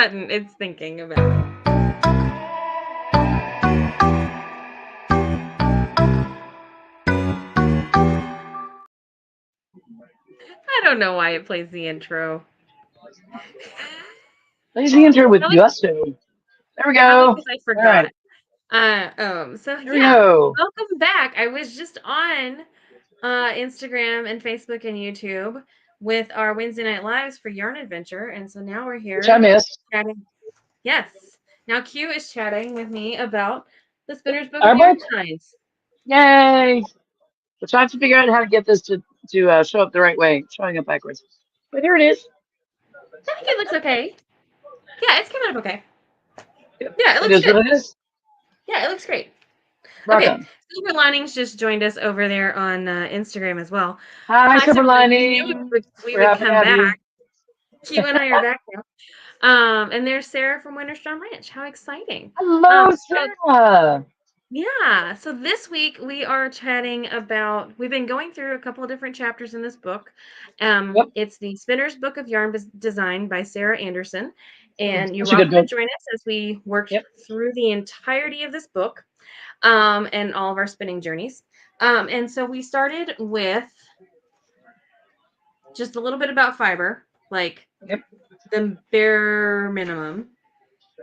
button it's thinking about. I don't know why it plays the intro. Plays the intro with Probably, gusto. There we probably go. because I All right. forgot. So There we yeah, go. welcome back. I was just on Instagram and Facebook and YouTube with our Wednesday night lives for Yarn Adventure, and so now we're Which I here missed. chatting. Yes, now Q is chatting with me about the Spinner's Book of Our Yarn book. Times. Yay. We're trying to figure out how to get this to show up the right way. It's showing up backwards. But here it is. I think it looks okay. Yeah, it's coming up okay. Yep. Yeah, it It looks is good. what it is. Yeah, it looks great. Rock Okay, on. Silver Linings just joined us over there on Instagram as well. Hi, Hi, Silver Silver. We knew Lining. we We're would happy to come have back. you. Q and I are back now. And there's Sarah from Winterstone Ranch. How exciting! Hello, So Sarah. yeah, so this week we are chatting about. We've been going through a couple of different chapters in this book. Yep. It's the Spinner's Book of Yarn Design by Sarah Anderson, and you're That's a good welcome to book. join us as we work Yep. through the entirety of this book, and all of our spinning journeys. And so we started with just a little bit about fiber, like Yep. the bare minimum.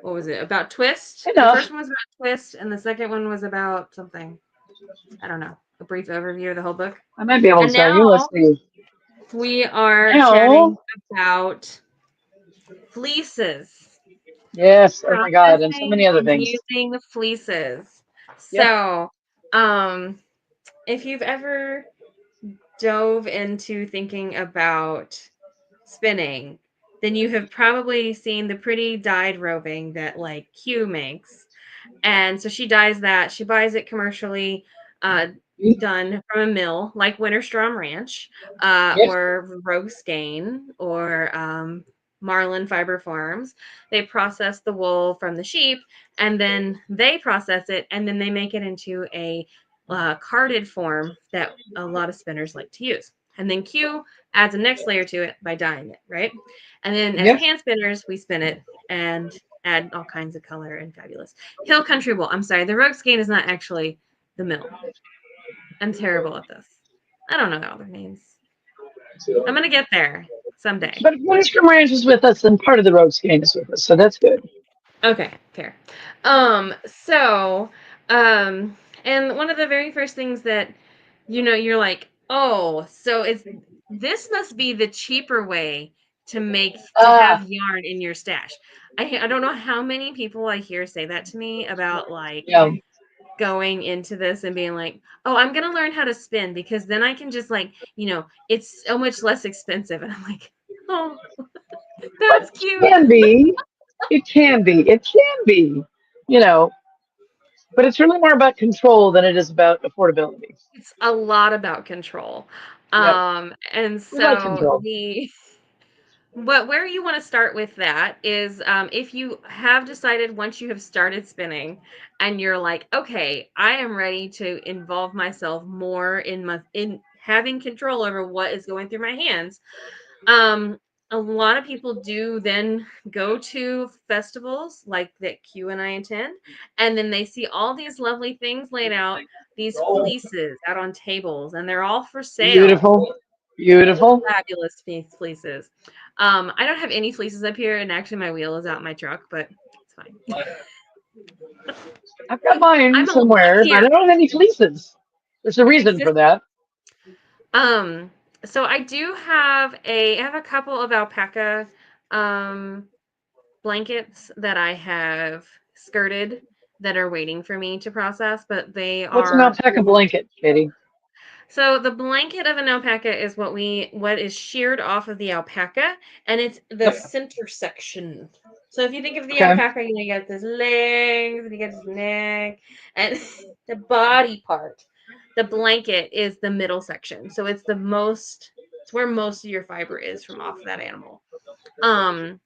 What was it? About twist? The Enough. first one was about twist, and the second one was about something. I don't know. A brief overview of the whole book. I might be able And to tell you. Let's now see. we are chatting Now, about fleeces, yes. Oh my God. And so processing many other and things. using the fleeces. Yep. So, if you've ever dove into thinking about spinning, then you have probably seen the pretty dyed roving that like Q makes. And so she dyes that. She buys it commercially done from a mill like Winterstrom Ranch Yep. or Rogue Skein or Marlin Fiber Farms. They process the wool from the sheep and then they process it and then they make it into a carded form that a lot of spinners like to use. And then Q adds a next layer to it by dyeing it, right? And then as Yep. hand spinners, we spin it and add all kinds of color and fabulous. Hill Country Wool. I'm sorry, the Rogue Skein is not actually the mill. I'm terrible at this. I don't know all their names. I'm gonna get there someday. But Winterstrom Ranch is with us, and part of the Rogues game is with us, so that's good. Okay, fair. So, and one of the very first things that you're like, oh, so it's this must be the cheaper way to have Ah, yarn in your stash. I don't know how many people I hear say that to me about like yeah. going into this and being like, oh, I'm gonna learn how to spin because then I can just like, it's so much less expensive. And I'm like, oh, But that's it cute. can be. It can be. It can be. You know, but it's really more about control than it is about affordability. It's a lot about control. Yep. And We like so control. where you want to start with that is if you have decided once you have started spinning and you're like, okay, I am ready to involve myself more in having control over what is going through my hands. Um, a lot of people do then go to festivals like that Q and I attend, and then they see all these lovely things laid out, these fleeces out on tables, and they're all for sale. Beautiful. Beautiful. Fabulous fleeces. I don't have any fleeces up here, and actually my wheel is out in my truck, but it's fine. I've got mine I'm somewhere, but here. I don't have any fleeces. There's a I'm reason for existing. that. Um, so I have a couple of alpaca um blankets that I have skirted that are waiting for me to process, but they What's an are alpaca blanket, Katie? so the blanket of an alpaca is what is sheared off of the alpaca, and it's the Yep. center section. So if you think of the Okay. alpaca, you get this legs and you get this neck and the body part. The blanket is the middle section. So it's where most of your fiber is from off of that animal.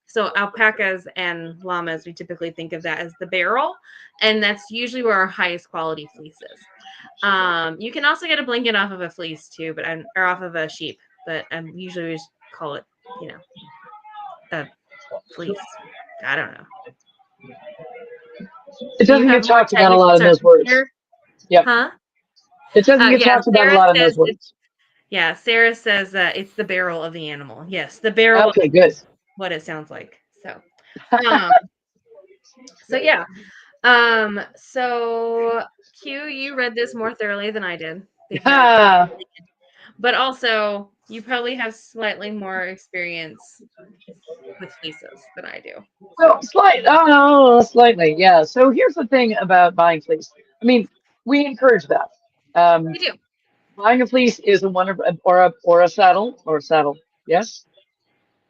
So alpacas and llamas, we typically think of that as the barrel, and that's usually where our highest quality fleece is. You can also get a blanket off of a fleece too, or off of a sheep, but usually we just call it, a fleece. I don't know. It Do you doesn't have get more talked about a technical lot in those terms words. here? Yep. Huh? It doesn't get Yeah, talked about a Sarah lot in those says it's words. yeah, Sarah says that it's the barrel of the animal. Yes, the barrel Okay, good. is what it sounds like. Um, so yeah. So Q, you read this more thoroughly than I did because, Ah, but also you probably have slightly more experience with fleeces than I do. well, So slightly, yeah. So here's the thing about buying fleece. I mean, we encourage that. Um, you do Buying a fleece is a wonderful, or a saddle, Yes,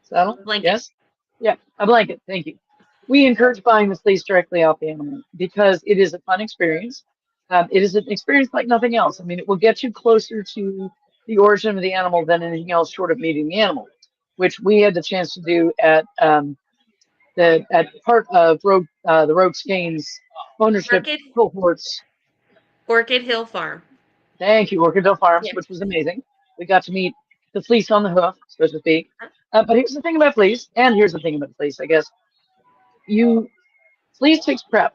saddle. blanket. Yes, yeah, a blanket. Thank you. We encourage buying the fleece directly off the animal because it is a fun experience. It is an experience like nothing else. I mean, it will get you closer to the origin of the animal than anything else, short of meeting the animal, which we had the chance to do at part of the Rogue Skeins ownership Orchid cohorts. Orchid Hill Farm. Thank you, Orchidville Farms, Yeah. which was amazing. We got to meet the fleece on the hoof, so to speak. But here's the thing about fleece, and here's the thing about fleece, I guess. You Fleece takes prep,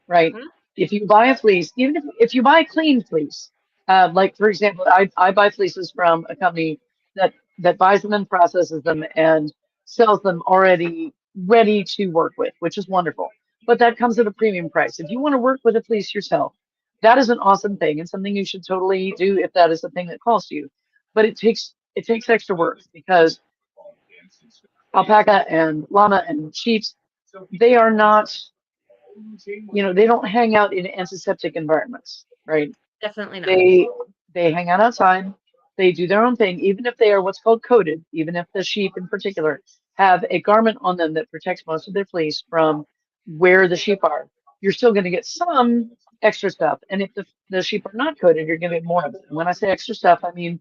right? Mhm. If you buy a fleece, even if you buy clean fleece, like for example, I buy fleeces from a company that buys them and processes them and sells them already ready to work with, which is wonderful. But that comes at a premium price. If you want to work with a fleece yourself, that is an awesome thing and something you should totally do if that is the thing that calls to you. But it takes extra work because alpaca and llama and sheep, they are not, they don't hang out in antiseptic environments, right? Definitely not. They hang out outside. They do their own thing, even if they are what's called coated, even if the sheep in particular have a garment on them that protects most of their fleece from where the sheep are. You're still going to get some extra stuff. And if the sheep are not coated, you're going to get more of it. And when I say extra stuff, I mean,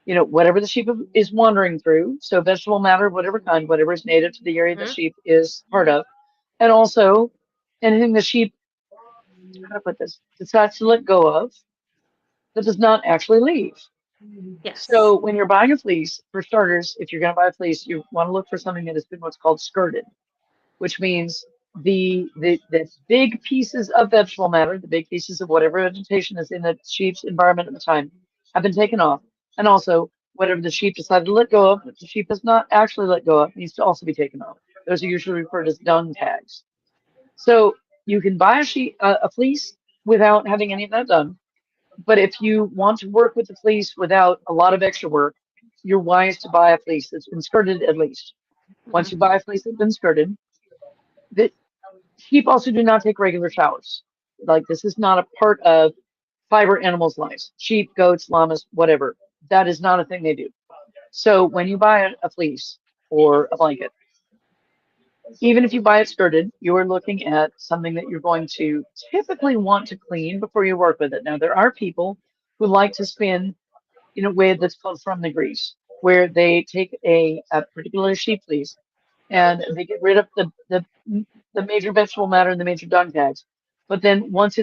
whatever the sheep is wandering through. So vegetable matter, whatever kind, whatever is native to the area the Mhm. sheep is part of. And also anything the sheep, how to put this, decides to let go of that does not actually leave. Yes. So when you're buying a fleece, for starters, if you're going to buy a fleece, you want to look for something that has been what's called skirted, which means the big pieces of vegetable matter, the big pieces of whatever vegetation is in the sheep's environment at the time, have been taken off, and also whatever the sheep decided to let go of, that the sheep has not actually let go of, needs to also be taken off. Those are usually referred as dung tags. So you can buy a fleece without having any of that done. But if you want to work with the fleece without a lot of extra work, you're wise to buy a fleece that's been skirted at least. Once Hmm. you buy a fleece that's been skirted, the sheep also do not take regular showers. Like this is not a part of fiber animals' lives. Sheep, goats, llamas, whatever. That is not a thing they do. So when you buy a fleece or a blanket, even if you buy it skirted, you are looking at something that you're going to typically want to clean before you work with it. Now, there are people who like to spin in a way that's called from the grease, where they take a particular sheep fleece and they get rid of the major vegetable matter and the major dung tags. But then once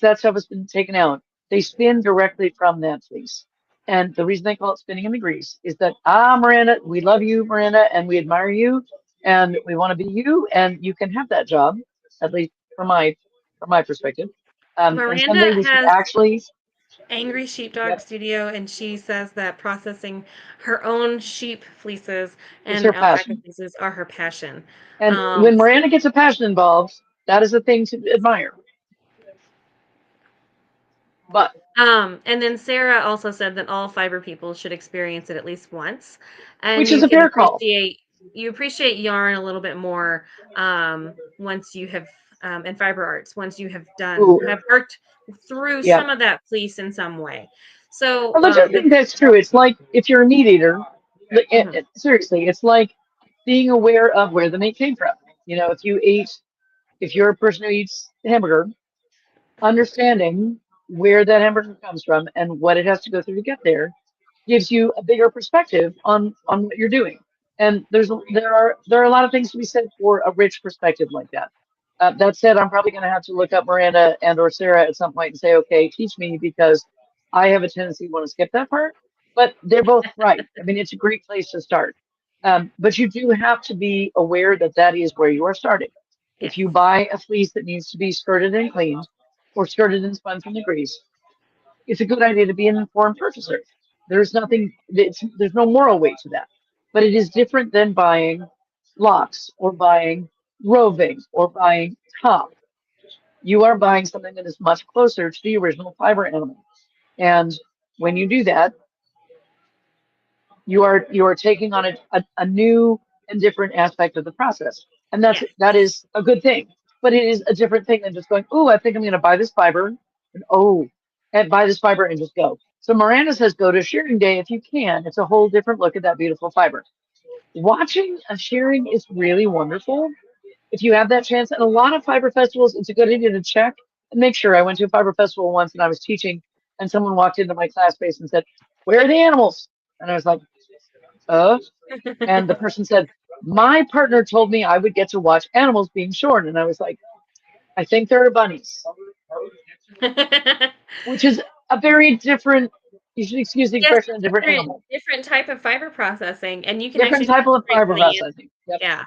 that stuff has been taken out, they spin directly from that fleece. And the reason they call it spinning in the grease is that, Miranda, we love you, Miranda, and we admire you, and we want to be you, and you can have that job, at least from my perspective. And someday Miranda we should has actually, Angry Sheepdog yep, Studio, and she says that processing her own sheep fleeces it's and her alpaca passion. fleeces are her passion. And Um, when Miranda gets a passion involved, that is a thing to admire. But and then Sarah also said that all fiber people should experience it at least once, and which is a fair call. you appreciate yarn a little bit more once you have and fiber arts once you Ooh, have worked through yeah. some of that fleece in some way. So Well, I just think that's true. It's like if you're a meat eater, mhm, seriously, it's like being aware of where the meat came from. If you're a person who eats hamburger, understanding where that hamburger comes from and what it has to go through to get there gives you a bigger perspective on what you're doing. And there are a lot of things to be said for a rich perspective like that. That said, I'm probably going to have to look up Miranda and or Sarah at some point and say, okay, teach me because I have a tendency to want to skip that part. But they're both right. I mean, it's a great place to start. But you do have to be aware that that is where you are starting. If Yes. you buy a fleece that needs to be skirted and cleaned or skirted and spun from the grease, it's a good idea to be an informed purchaser. There's no moral weight to that. But it is different than buying locks or buying roving or buying top. You are buying something that is much closer to the original fiber animal. And when you do that, you are taking on a new and different aspect of the process. And Yes. that is a good thing. But it is a different thing than just going, oh, I think I'm gonna buy this fiber and buy this fiber and just go. So Miranda says go to shearing day if you can. It's a whole different look at that beautiful fiber. Watching a shearing is really wonderful if you have that chance. And a lot of fiber festivals, it's a good idea to check and make sure. I went to a fiber festival once and I was teaching, and someone walked into my class space and said, "Where are the animals?" And I was like, "Uh," and the person said, "My partner told me I would get to watch animals being shorn." And I was like, "I think there are bunnies," which is a very different, you should excuse the Yes, expression, a it's different different animal, different type of fiber processing, and you can different actually type tell of straight fiber from the processing. Yep. yeah,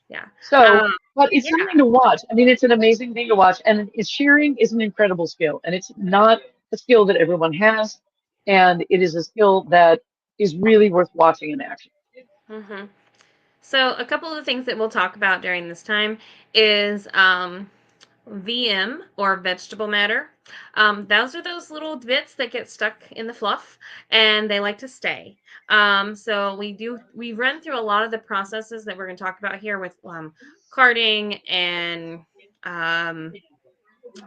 yeah. So, Um, but it's yeah. something to watch. I mean, it's an amazing thing to watch, and shearing is an incredible skill, and it's not a skill that everyone has, and it is a skill that is really worth watching in action. Mhm. So a couple of the things that we'll talk about during this time is VM or vegetable matter. Those are those little bits that get stuck in the fluff and they like to stay. So we run through a lot of the processes that we're going to talk about here with carding and um,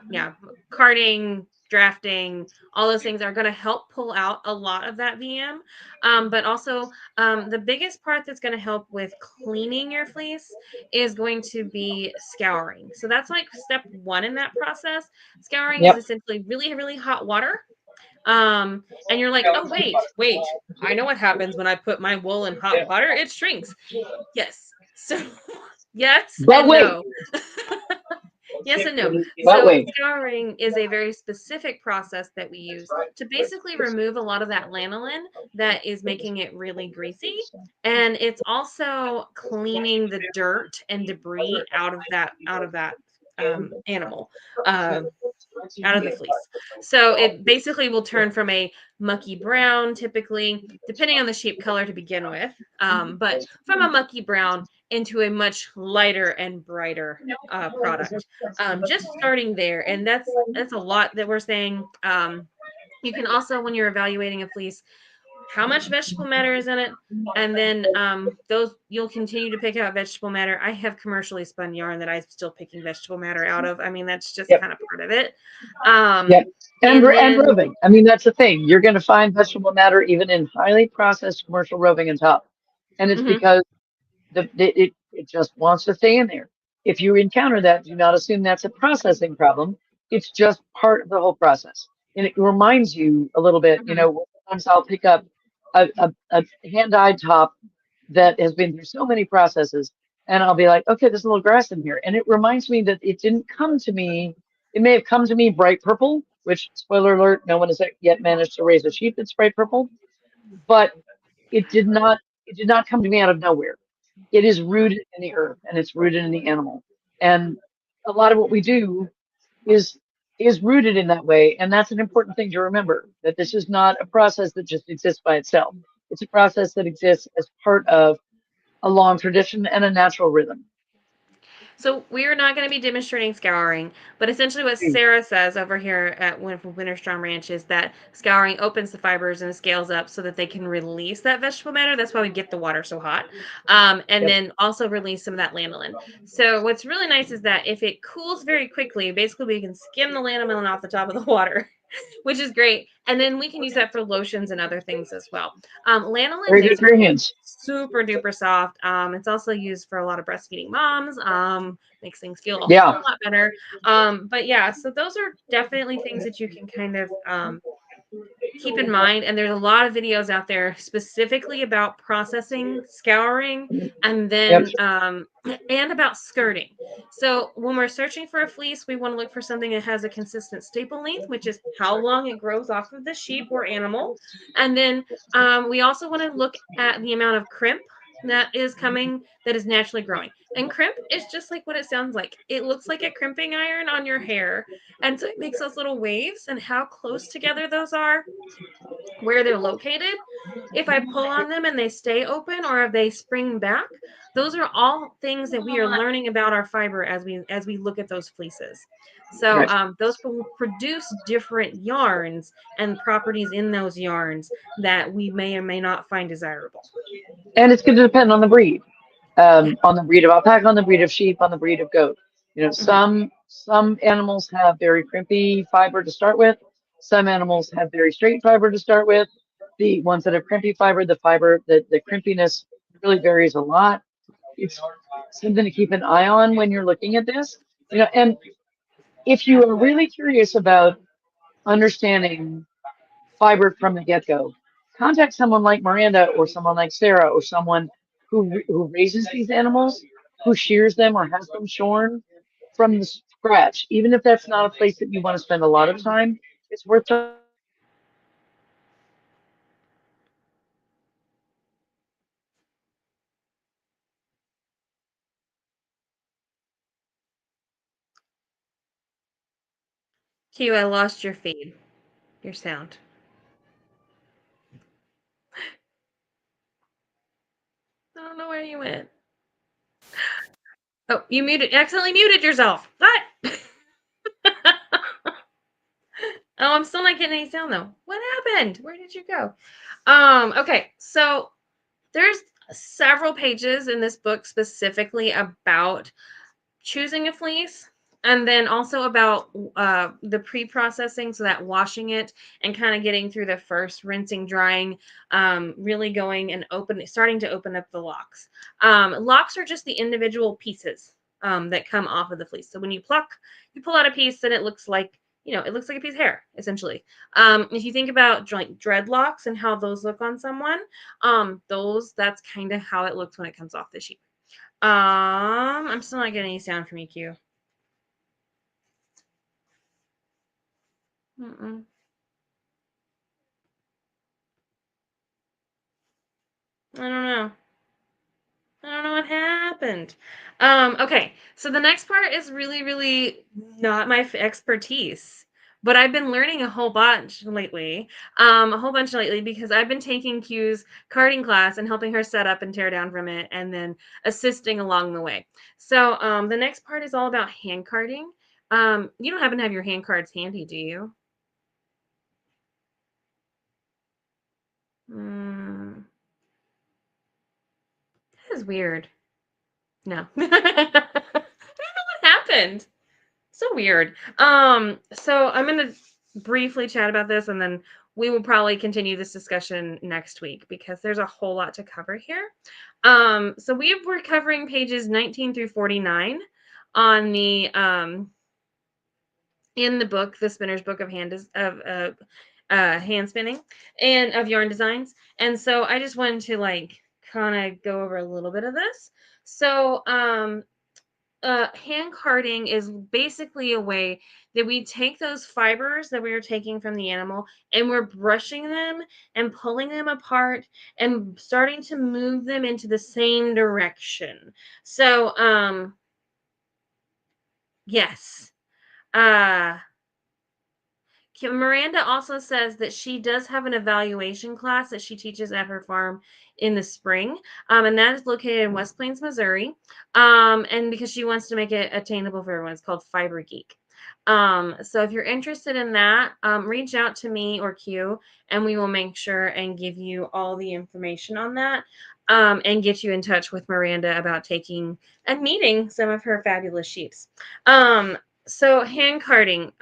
yeah, carding, drafting, all those things are going to help pull out a lot of that VM. But also, the biggest part that's going to help with cleaning your fleece is going to be scouring. So that's like step one in that process. Scouring is Yep. essentially really, really hot water. And you're like, oh, wait, I know what happens when I put my wool in hot water. It shrinks. Yes. So, yes But and wait, no. Yes and no. but So wait. scouring is a very specific process that we use to basically remove a lot of that lanolin that is making it really greasy. And it's also cleaning the dirt and debris out of that animal. Um, Out of the fleece. So it basically will turn from a mucky brown, typically, depending on the sheep color to begin with, but from a mucky brown into a much lighter and brighter product. Just starting there, and that's a lot that we're saying. You can also, when you're evaluating a fleece, how much vegetable matter is in it, and then those you'll continue to pick out vegetable matter. I have commercially spun yarn that I'm still picking vegetable matter out of. I mean, that's just Yep. kind of part of it. um Yep. And and and then roving. I mean, that's the thing. You're going to find vegetable matter even in highly processed commercial roving and top, and it's mhm, because it just wants to stay in there. If you encounter that, do not assume that's a processing problem. It's just part of the whole process. And it reminds you a little bit, mhm, sometimes I'll pick up a hand-dyed top that has been through so many processes, and I'll be like, okay, there's a little grass in here. And it reminds me that it didn't come to me, it may have come to me bright purple, which, spoiler alert, no one has yet managed to raise a sheep that's bright purple, but it did not it did not come to me out of nowhere. It is rooted in the earth and it's rooted in the animal. And a lot of what we do is is rooted in that way. And that's an important thing to remember, that this is not a process that just exists by itself. It's a process that exists as part of a long tradition and a natural rhythm. so we're not going to be demonstrating scouring, but essentially what Sarah says over here at Winterstrom Ranch is that scouring opens the fibers and the scales up so that they can release that vegetable matter. That's why we get the water so hot. And Yep. then also release some of that lanolin. So what's really nice is that if it cools very quickly, basically we can skim the lanolin off the top of the water, which is great. And then we can use that for lotions and other things as well. Lanolin Very good makes for your your wool hands. super duper soft. It's also used for a lot of breastfeeding moms. Makes things feel a Yeah. whole lot better. But yeah, so those are definitely things that you can kind of keep in mind. And there's a lot of videos out there specifically about processing, scouring, and Yep. then and about skirting. So when we're searching for a fleece, we want to look for something that has a consistent staple length, which is how long it grows off of the sheep or animal. And then we also want to look at the amount of crimp that is coming, that is naturally growing. And crimp is just like what it sounds like. It looks like a crimping iron on your hair. And so it makes those little waves, and how close together those are, where they're located, if I pull on them and they stay open or if they spring back, those are all things that we are learning about our fiber as we look at those fleeces. So Right. those will produce different yarns and properties in those yarns that we may or may not find desirable. And it's going to depend on the breed, Yeah. on the breed of alpaca, on the breed of sheep, on the breed of goat. Hmm. Some animals have very crimpy fiber to start with. Some animals have very straight fiber to start with. The ones that have crimpy fiber, the crimpiness really varies a lot. It's something to keep an eye on when you're looking at this. And if you are really curious about understanding fiber from the get-go, contact someone like Miranda or someone like Sarah or someone who raises these animals, who shears them or has them shorn from the scratch. Even if that's not a place that you want to spend a lot of time, it's worth talking to them because they can give you some really good Q, I lost your feed, your sound. I don't know where you went. Oh, you accidentally muted yourself. What? Oh, I'm still not getting any sound though. What happened? Where did you go? Okay, so there's several pages in this book specifically about choosing a fleece, and then also about the pre-processing, so that washing it and kind of getting through the first rinsing, drying, really going and starting to open up the locks. Locks are just the individual pieces that come off of the fleece. So when you pluck, you pull out a piece, and it looks like, it looks like a piece of hair, essentially. If you think about like dreadlocks and how those look on someone, that's kind of how it looks when it comes off the sheet. I'm still not getting any sound from EQ. Mm-mm. I don't know. I don't know what happened. Okay, so the next part is really, really not my expertise, but I've been learning a whole bunch lately because I've been taking Q's carding class and helping her set up and tear down from it, and then assisting along the way. So the next part is all about hand carding. You don't happen to have your hand cards handy, do you? Mm, that is weird. No. I don't know what happened. So weird. So I'm gonna briefly chat about this, and then we will probably continue this discussion next week because there's a whole lot to cover here. So we're covering pages 19 through 49 on the in the book, The Spinner's Book of Hand Spinning and of Yarn Designs. And so I just wanted to like kind of go over a little bit of this. So hand carding is basically a way that we take those fibers that we are taking from the animal, and we're brushing them and pulling them apart and starting to move them into the same direction. So yes. Uh Miranda also says that she does have an evaluation class that she teaches at her farm in the spring, and that is located in West Plains, Missouri. And because she wants to make it attainable for everyone, it's called Fiber Geek. So if you're interested in that, reach out to me or Q, and we will make sure and give you all the information on that, and get you in touch with Miranda about taking and meeting some of her fabulous sheeps. So hand carding.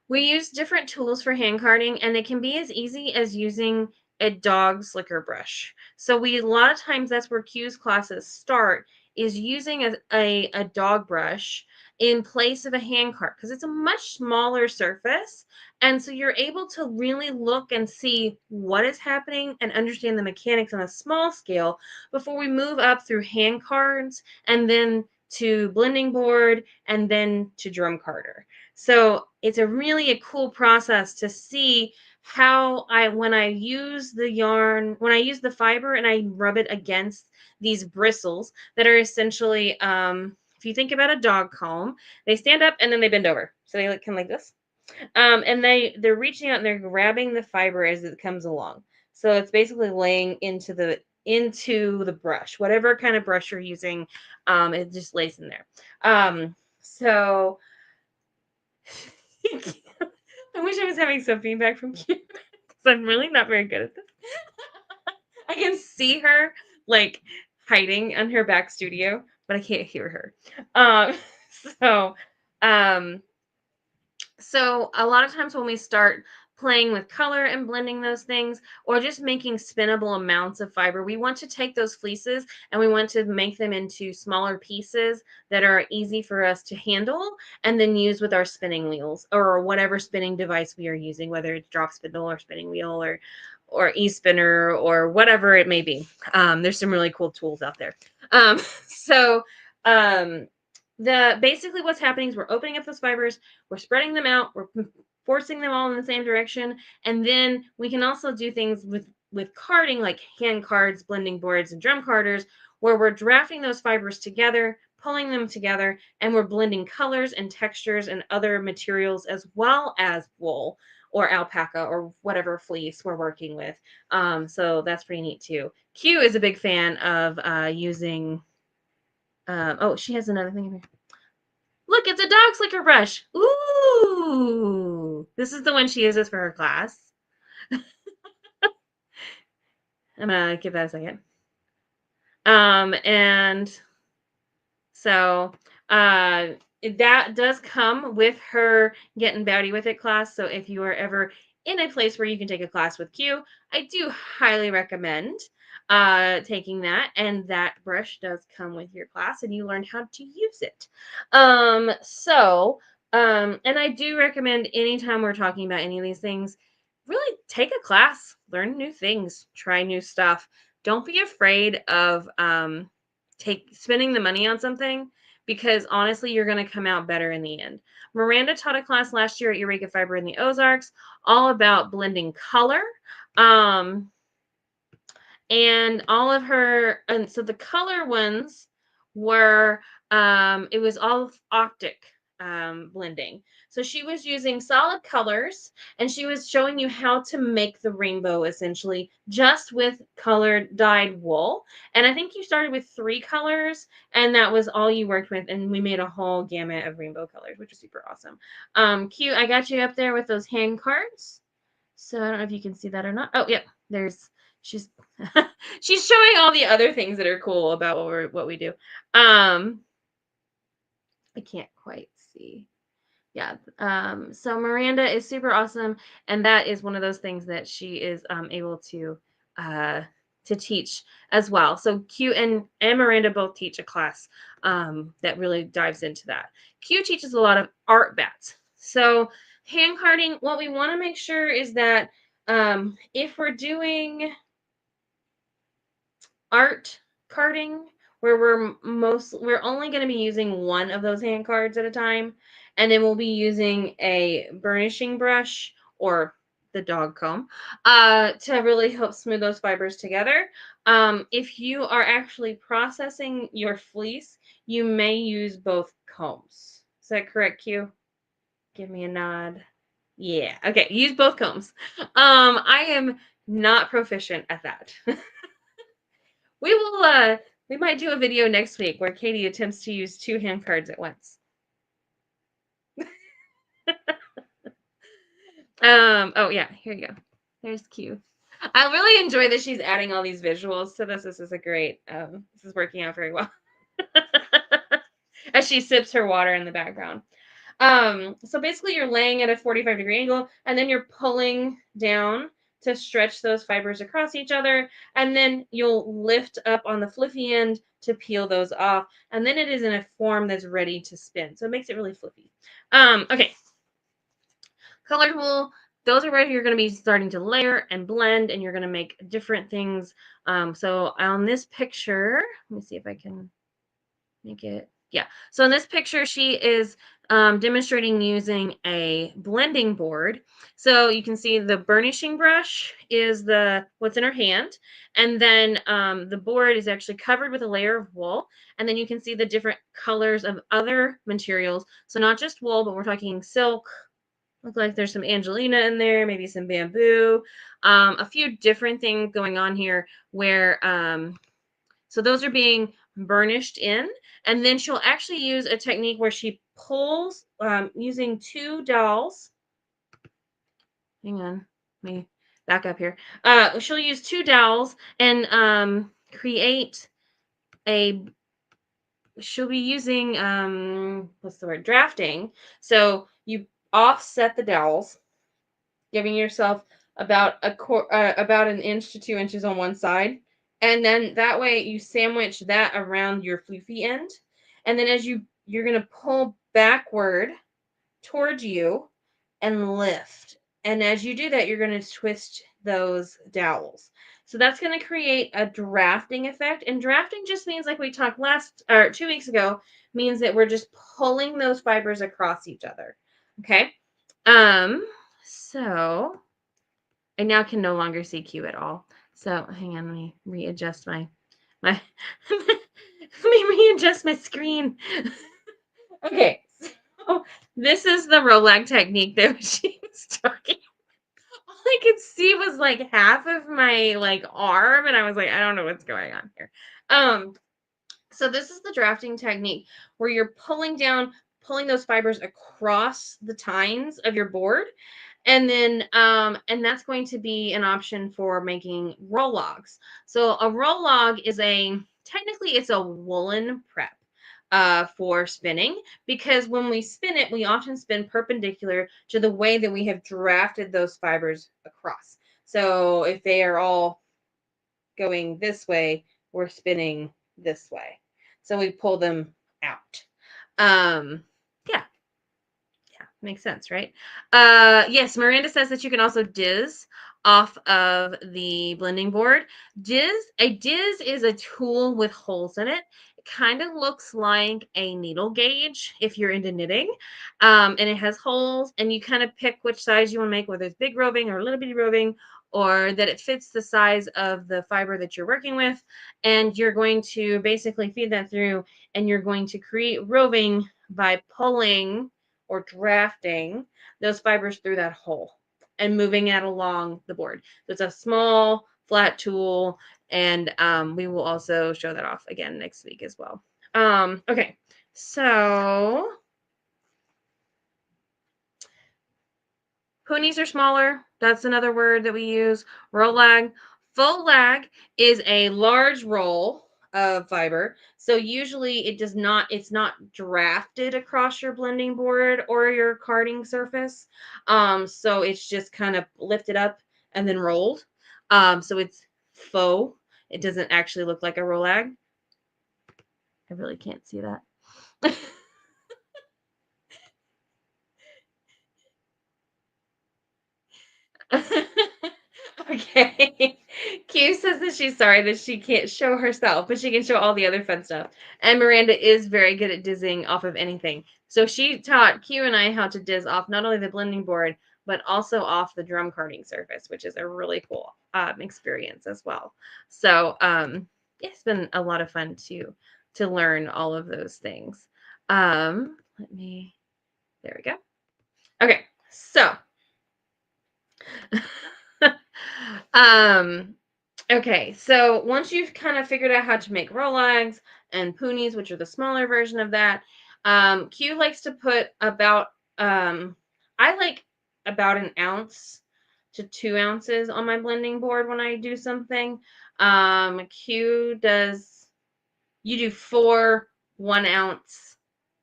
We use different tools for hand carding, and it can be as easy as using a dog slicker brush. So a lot of times that's where Q's classes start, is using a dog brush in place of a hand card because it's a much smaller surface. And so you're able to really look and see what is happening and understand the mechanics on a small scale before we move up through hand cards and then to blending board and then to drum carder. So it's a really a cool process to see when I use the yarn, when I use the fiber and I rub it against these bristles that are essentially, if you think about a dog comb, they stand up and then they bend over. So they look kind of like this. And they're reaching out and they're grabbing the fiber as it comes along. So it's basically laying into the brush, whatever kind of brush you're using, it just lays in there. So I wish I was having some feedback from Q because I'm really not very good at this. I can see her like hiding in her back studio, but I can't hear her. So um, so a lot of times when we start playing with color and blending those things or just making spinnable amounts of fiber, we want to take those fleeces and we want to make them into smaller pieces that are easy for us to handle and then use with our spinning wheels or whatever spinning device we are using, whether it's drop spindle or spinning wheel or e-spinner or whatever it may be. There's some really cool tools out there. So um, the basically what's happening is we're opening up those fibers, we're spreading them out, we're forcing them all in the same direction, and then we can also do things with carding like hand cards, blending boards, and drum carders, where we're drafting those fibers together, pulling them together, and we're blending colors and textures and other materials as well as wool or alpaca or whatever fleece we're working with. So that's pretty neat too. Q is a big fan of using. Oh, she has another thing in here. Look, it's a dog slicker brush. Ooh, this is the one she uses for her class. I'm gonna give that a second. And so uh, that does come with her Getting Bowdy with It class. So if you are ever in a place where you can take a class with Q, I do highly recommend taking that. And that brush does come with your class and you learn how to use it. And I do recommend anytime we're talking about any of these things, really take a class, learn new things, try new stuff. Don't be afraid of take spending the money on something because honestly, you're going to come out better in the end. Miranda taught a class last year at Eureka Fiber in the Ozarks all about blending color. Um, and all of her, and so the color ones were, it was all optic blending. So she was using solid colors and she was showing you how to make the rainbow essentially just with colored dyed wool. And I think you started with 3 colors and that was all you worked with. And we made a whole gamut of rainbow colors, which is super awesome. Cute. I got you up there with those hand cards. So I don't know if you can see that or not. Oh, yeah, there's she's she's showing all the other things that are cool about what we do. I can't quite see. Yeah. So Miranda is super awesome, and that is one of those things that she is able uh to teach as well. So Q and Miranda both teach a class that really dives into that. Q teaches a lot of art bats. So hand carding, what we want to make sure is that if we're doing art carding where we're only going to be using one of those hand cards at a time and then we'll be using a burnishing brush or the dog comb to really help smooth those fibers together. If you are actually processing your fleece, you may use both combs. Is that correct, Q? Give me a nod. Yeah, okay, use both combs. I am not proficient at that. We will we might do a video next week where Katie attempts to use 2 hand cards at once. Oh yeah, here you go. There's Q. I really enjoy that she's adding all these visuals to this. This is a great this is working out very well. As she sips her water in the background. So basically you're laying at a 45-degree angle and then you're pulling down to stretch those fibers across each other. And then you'll lift up on the fluffy end to peel those off. And then it is in a form that's ready to spin. So it makes it really fluffy. Okay. Colored wool, those are where you're going to be starting to layer and blend and you're going to make different things. So on this picture, let me see if I can make it Yeah. So in this picture, she is demonstrating using a blending board. So you can see the burnishing brush is the what's in her hand, and then the board is actually covered with a layer of wool. And then you can see the different colors of other materials. So not just wool, but we're talking silk. Look like there's some Angelina in there, maybe some bamboo, a few different things going on here where so those are being burnished in. And then she'll actually use a technique where she pulls using two dowels. Hang on, let me back up here. She'll use two dowels and create a, she'll be using, what's the word, drafting. So you offset the dowels, giving yourself about about an inch to 2 inches on one side, and then that way you sandwich that around your floofy end, and then as you're gonna pull backward towards you and lift, and as you do that, you're gonna twist those dowels. So that's going to create a drafting effect. And drafting just means, like we talked last or 2 weeks ago, means that we're just pulling those fibers across each other. Okay. So I now can no longer see Q at all. So hang on, let me readjust my let me readjust my screen. Okay, so this is the Rolag technique that she was talking. All I could see was like half of my like arm, and I was like, I don't know what's going on here. Um, so this is the drafting technique where you're pulling those fibers across the tines of your board, and then and that's going to be an option for making roll logs. So a roll log is a, technically it's a woolen prep for spinning, because when we spin it, we often spin perpendicular to the way that we have drafted those fibers across. So if they are all going this way, we're spinning this way. So we pull them out. Yeah, yeah, makes sense, right? Yes, Miranda says that you can also diz off of the blending board. A diz is a tool with holes in it. It kind of looks like a needle gauge if you're into knitting. And it has holes, and you kind of pick which size you want to make, whether it's big roving or little bitty roving, or that it fits the size of the fiber that you're working with. And you're going to basically feed that through, and you're going to create roving by pulling or drafting those fibers through that hole and moving it along the board. So it's a small flat tool, and we will also show that off again next week as well. Okay, so ponies are smaller. That's another word that we use. Roll lag. Full lag is a large roll of fiber. So usually it's not drafted across your blending board or your carding surface. So it's just kind of lifted up and then rolled. So it's faux. It doesn't actually look like a roll lag. I really can't see that. Okay. Q says that she's sorry that she can't show herself, but she can show all the other fun stuff. And Miranda is very good at dizzing off of anything. So she taught Q and I how to diz off not only the blending board, but also off the drum carding surface, which is a really cool experience as well. So it's been a lot of fun to learn all of those things. Let me, there we go. Okay, so um, okay, so once you've kind of figured out how to make rolags and poonies, which are the smaller version of that, Q likes to put about I like about an ounce to 2 ounces on my blending board when I do something. Q does, you do 4 1 ounce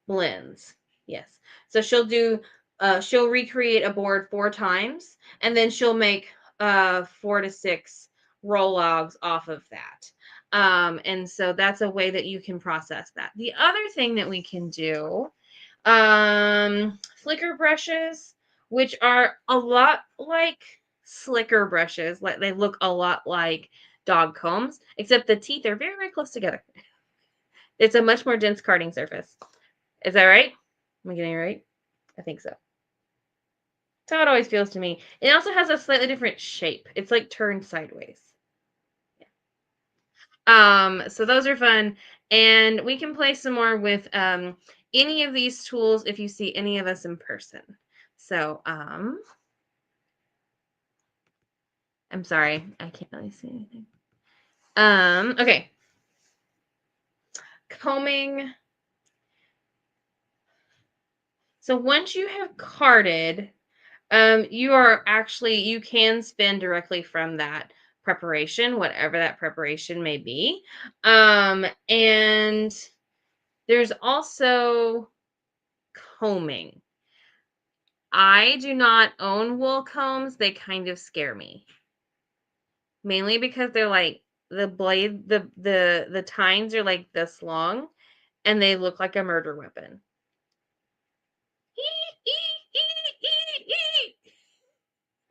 blends. Yes. So she'll recreate a board 4 times, and then she'll make 4 to 6 roll logs off of that. And so that's a way that you can process that. The other thing that we can do, flicker brushes, which are a lot like slicker brushes. Like, they look a lot like dog combs, except the teeth are very, very close together. It's a much more dense carding surface. Is that right? Am I getting it right? I think so. That's how it always feels to me. It also has a slightly different shape. It's like turned sideways. So those are fun. And we can play some more with any of these tools if you see any of us in person. So I'm sorry, I can't really see anything. Okay. Combing. So once you have carded, you can spin directly from that preparation, whatever that preparation may be. And there's also combing. I do not own wool combs. They kind of scare me. Mainly because they're like the blade, the tines are like this long and they look like a murder weapon.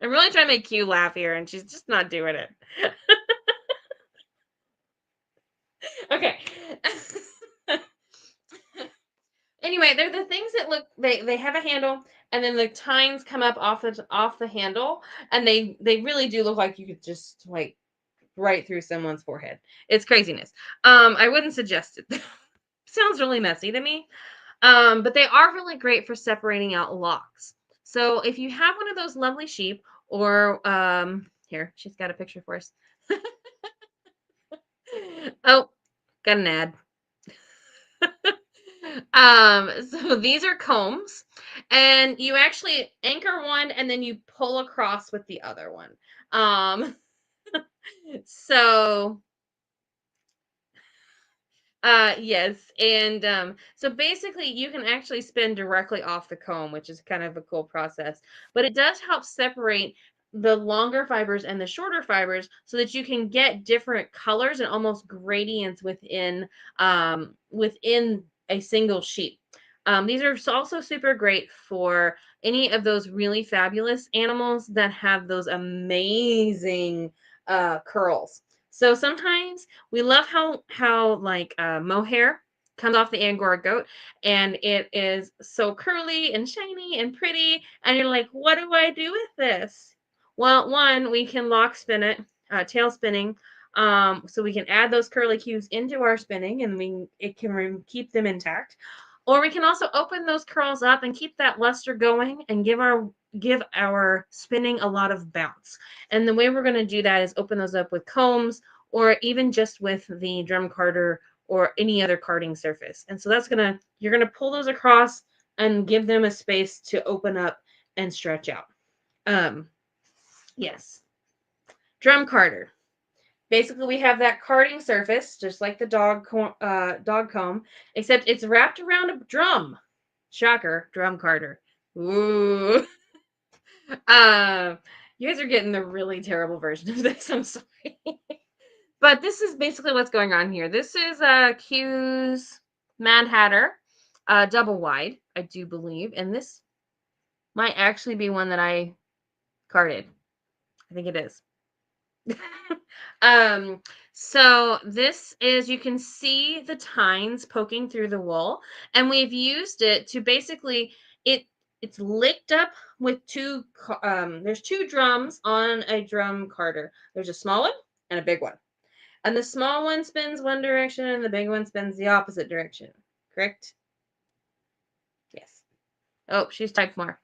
I'm really trying to make Q laugh here and she's just not doing it. Okay. Anyway, they're the things that look they have a handle and then the tines come up off the handle and they really do look like you could just like right through someone's forehead. It's craziness. I wouldn't suggest it. Sounds really messy to me. But they are really great for separating out locks. So if you have one of those lovely sheep or here, she's got a picture for us. Oh, got an ad. So these are combs, and you actually anchor one and then you pull across with the other one. Um, so yes, and so basically you can actually spin directly off the comb, which is kind of a cool process. But it does help separate the longer fibers and the shorter fibers so that you can get different colors and almost gradients within a single sheet. These are also super great for any of those really fabulous animals that have those amazing curls. So sometimes we love how like mohair comes off the Angora goat and it is so curly and shiny and pretty and you're like, what do I do with this? Well, one, we can lock spin it, tail spinning. So we can add those curly cues into our spinning and it can keep them intact. Or we can also open those curls up and keep that luster going and give our spinning a lot of bounce. And the way we're going to do that is open those up with combs or even just with the drum carder or any other carding surface. And so you're gonna pull those across and give them a space to open up and stretch out. Um, yes, drum carder. Basically, we have that carding surface, just like the dog comb, except it's wrapped around a drum. Shocker, drum carder. Ooh. Um, you guys are getting the really terrible version of this. I'm sorry. But this is basically what's going on here. This is Q's Mad Hatter, double wide, I do believe, and this might actually be one that I carded. I think it is. um, so this is you can see the tines poking through the wool, and we've used it to basically it's licked up with there's two drums on a drum carder. There's a small one and a big one. And the small one spins one direction and the big one spins the opposite direction. Correct? Yes. Oh, she's typed more.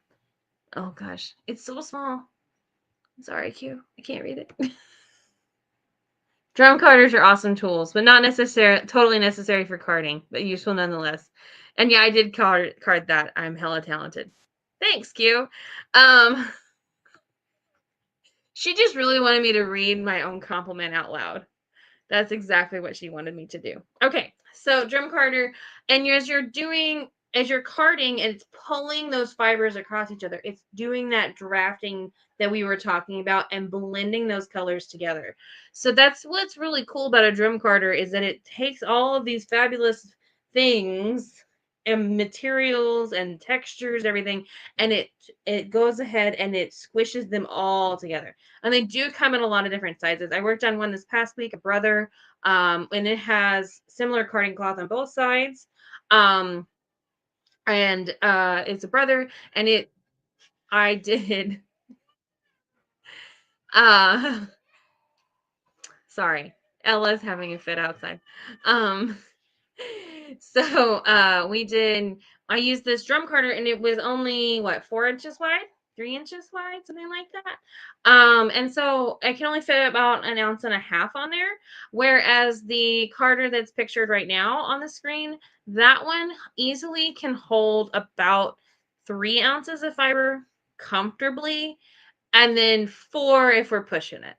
Oh gosh. It's so small. Sorry, Q. I can't read it. Drum carders are awesome tools, but not necessarily totally necessary for carding, but useful nonetheless. And yeah, I did card that. I'm hella talented. Thanks, Q. Um, she just really wanted me to read my own compliment out loud. That's exactly what she wanted me to do. Okay, so drum carder, and as you're carding, and it's pulling those fibers across each other. It's doing that drafting that we were talking about and blending those colors together. So that's what's really cool about a drum carder is that it takes all of these fabulous things and materials and textures, everything, and it goes ahead and it squishes them all together. And they do come in a lot of different sizes. I worked on one this past week, a brother, and it has similar carding cloth on both sides. Um, and it's a brother, and it I did uh sorry, Ella's having a fit outside. Um, so we did. I used this drum carder, and it was only what 4 inches wide, 3 inches wide, something like that. And so I can only fit about 1.5 ounces on there. Whereas the carder that's pictured right now on the screen, that one easily can hold about 3 ounces of fiber comfortably, and then 4 if we're pushing it.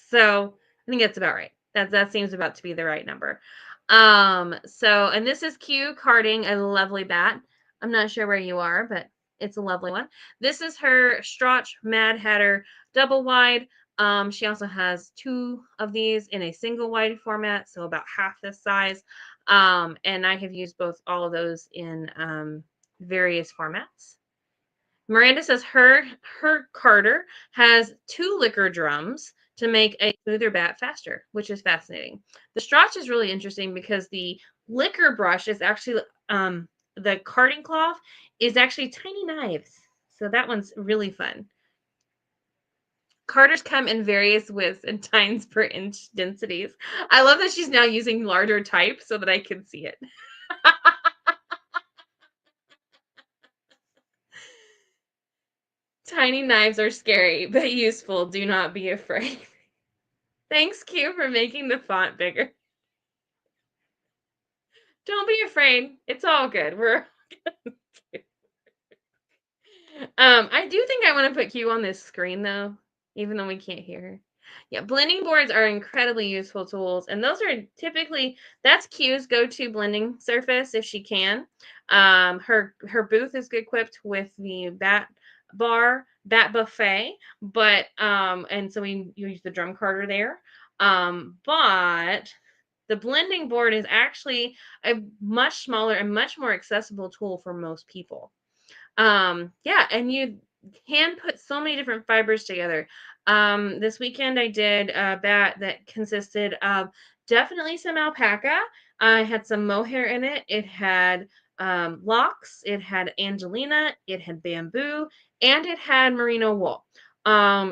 So I think that's about right. That seems about to be the right number. So and this is Q carding a lovely bat. I'm not sure where you are, but it's a lovely one. This is her Strotch Mad Hatter double wide. She also has 2 of these in a single wide format, so about half this size. And I have used all of those in various formats. Miranda says her carder has 2 liquor drums to make a smoother bat faster, which is fascinating. The Strotch is really interesting because the liquor brush is actually the carding cloth is actually tiny knives. So that one's really fun. Carders come in various widths and tines per inch densities. I love that she's now using larger type so that I can see it. Tiny knives are scary, but useful. Do not be afraid. Thanks, Q, for making the font bigger. Don't be afraid. It's all good. I do think I want to put Q on this screen though, even though we can't hear her. Yeah, blending boards are incredibly useful tools, and those are typically that's Q's go-to blending surface if she can. Her booth is equipped with the bat buffet, but and so we use the drum carder there. But the blending board is actually a much smaller and much more accessible tool for most people. Yeah, and you can put so many different fibers together. This weekend I did a bat that consisted of definitely some alpaca. I had some mohair in it. It had locks, it had angelina, it had bamboo, and it had merino wool.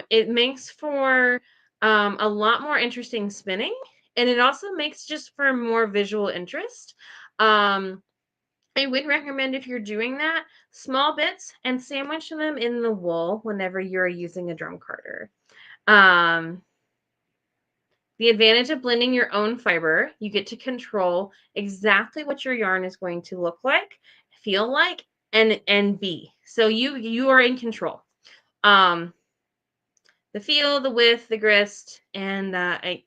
It makes for a lot more interesting spinning, and it also makes just for more visual interest. I would recommend if you're doing that, small bits and sandwich them in the wool whenever you're using a drum carder. Um, the advantage of blending your own fiber, you get to control exactly what your yarn is going to look like, feel like, and be. So you are in control. Um, the feel, the width, the grist, and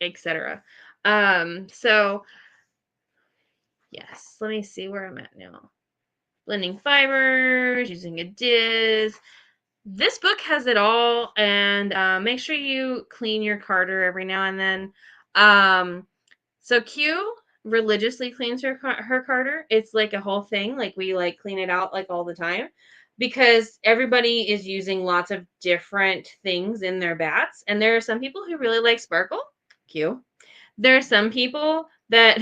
etc. So yes, let me see where I'm at now. Blending fibers, using a diz. This book has it all, and make sure you clean your carder every now and then. So Q religiously cleans her carder. It's like a whole thing. Like we like clean it out like all the time because everybody is using lots of different things in their bats, and there are some people who really like sparkle. Q. There are some people that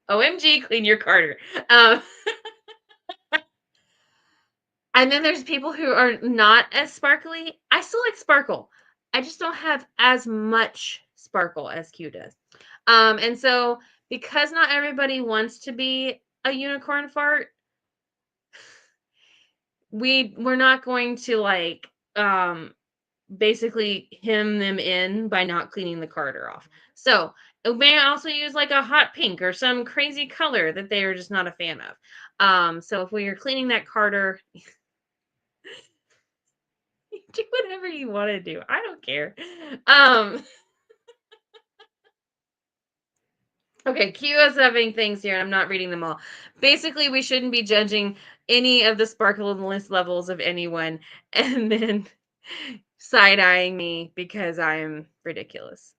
OMG clean your carder. Um, And then there's people who are not as sparkly. I still like sparkle. I just don't have as much sparkle as Q does. And so because not everybody wants to be a unicorn fart, we're not going to like basically hem them in by not cleaning the carder off. So it may also use like a hot pink or some crazy color that they are just not a fan of. So if we are cleaning that carder, do whatever you want to do. I don't care. Um, okay, Q is having things here, and I'm not reading them all. Basically, we shouldn't be judging any of the sparkliness levels of anyone and then side eyeing me because I am ridiculous.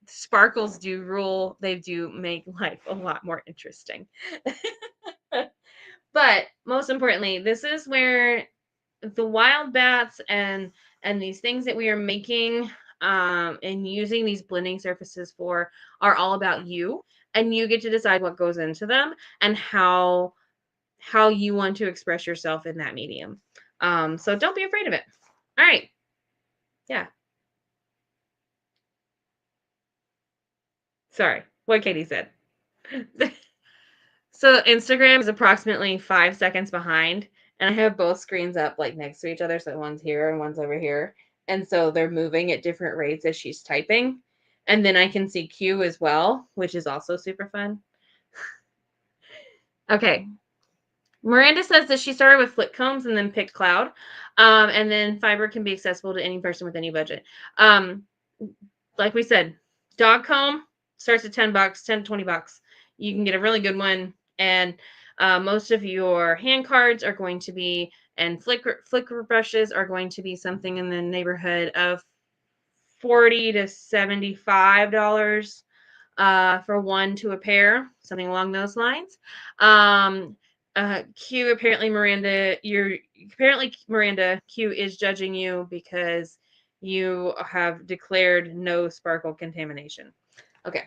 sparkles do rule. They do make life a lot more interesting. But most importantly, this is where the wild bats and these things that we are making and using these blending surfaces for are all about you, and you get to decide what goes into them and how you want to express yourself in that medium. So don't be afraid of it. All right. Yeah. Sorry. What Katie said. So Instagram is approximately 5 seconds behind, and I have both screens up like next to each other. So one's here and one's over here. And so they're moving at different rates as she's typing. And then I can see Q as well, which is also super fun. Okay. Miranda says that she started with flip combs and then picked cloud. And then fiber can be accessible to any person with any budget. Like we said, dog comb starts at $10, 10 to $20. You can get a really good one. And most of your hand cards are going to be, and flicker brushes are going to be something in the neighborhood of $40 to $75 for one to a pair, something along those lines. Q, apparently Miranda, Q is judging you because you have declared no sparkle contamination. Okay.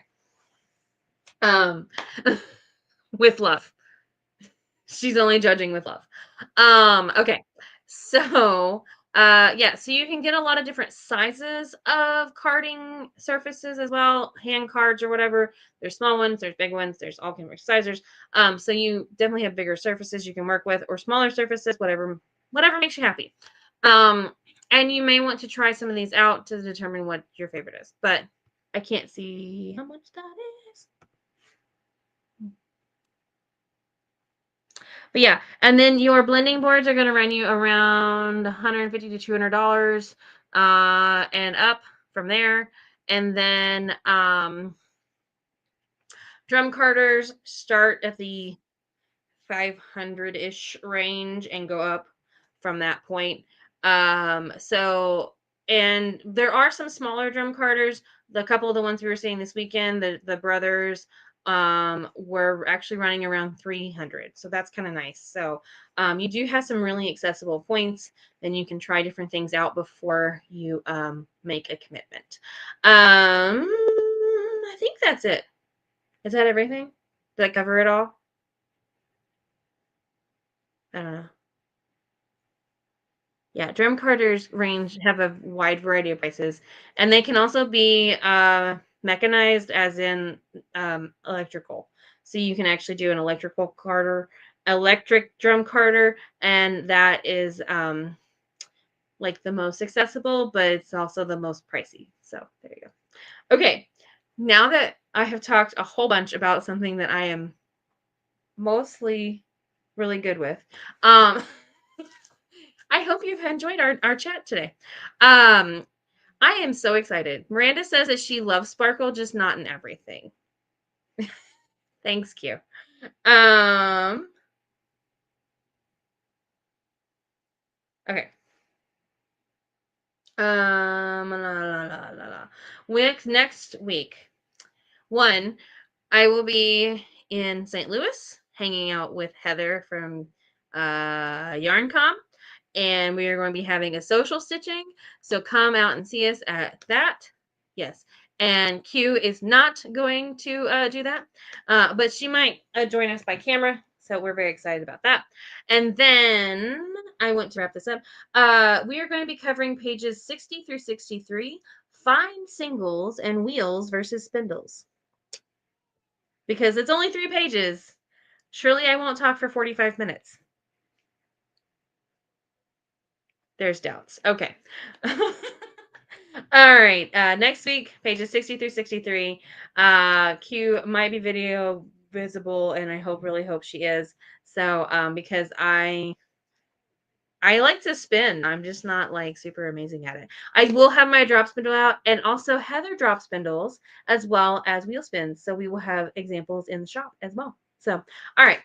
Um, with love. She's only judging with love. Okay. So, yeah, so you can get a lot of different sizes of carding surfaces as well, hand cards or whatever. There's small ones, there's big ones, there's all kinds of sizes. So you definitely have bigger surfaces you can work with, or smaller surfaces, whatever makes you happy. And you may want to try some of these out to determine what your favorite is, but I can't see how much that is. But yeah, and then your blending boards are going to run you around $150 to $200 and up from there. And then drum carters start at the 500-ish range and go up from that point. So, and there are some smaller drum carters. The couple of the ones we were seeing this weekend, the brothers, were actually running around 300. So that's kind of nice. So, you do have some really accessible points. Then you can try different things out before you make a commitment. I think that's it. Is that everything? Did I cover it all? I don't know. Yeah, drum carters range have a wide variety of prices, and they can also be mechanized, as in electrical. So you can actually do an electric drum carter, and that is like the most accessible, but it's also the most pricey. So there you go. Okay, now that I have talked a whole bunch about something that I am mostly really good with, I hope you've enjoyed our chat today. I am so excited. Miranda says that she loves sparkle, just not in everything. Thanks, Q. Okay. Next week, one, I will be in St. Louis hanging out with Heather from YarnCom, and we are going to be having a social stitching. So come out and see us at that. Yes. And Q is not going to do that, but she might join us by camera. So we're very excited about that. And then I want to wrap this up. We are going to be covering pages 60 through 63, Find Singles and Wheels versus Spindles. Because it's only 3 pages. Surely I won't talk for 45 minutes. There's doubts. Okay. All right. Next week, pages 60 through 63. Q might be video visible, and I really hope she is. So, because I like to spin. I'm just not like super amazing at it. I will have my drop spindle out, and also Heather drop spindles as well as wheel spins. So we will have examples in the shop as well. So, all right.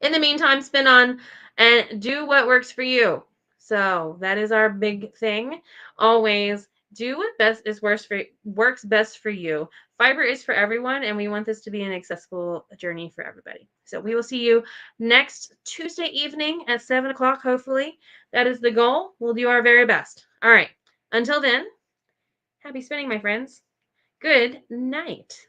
In the meantime, spin on and do what works for you. So that is our big thing. Always Do what best is worst for works best for you. Fiber is for everyone, and we want this to be an accessible journey for everybody. So we will see you next Tuesday evening at 7 o'clock. Hopefully, that is the goal. We'll do our very best. All right. Until then, happy spinning, my friends. Good night.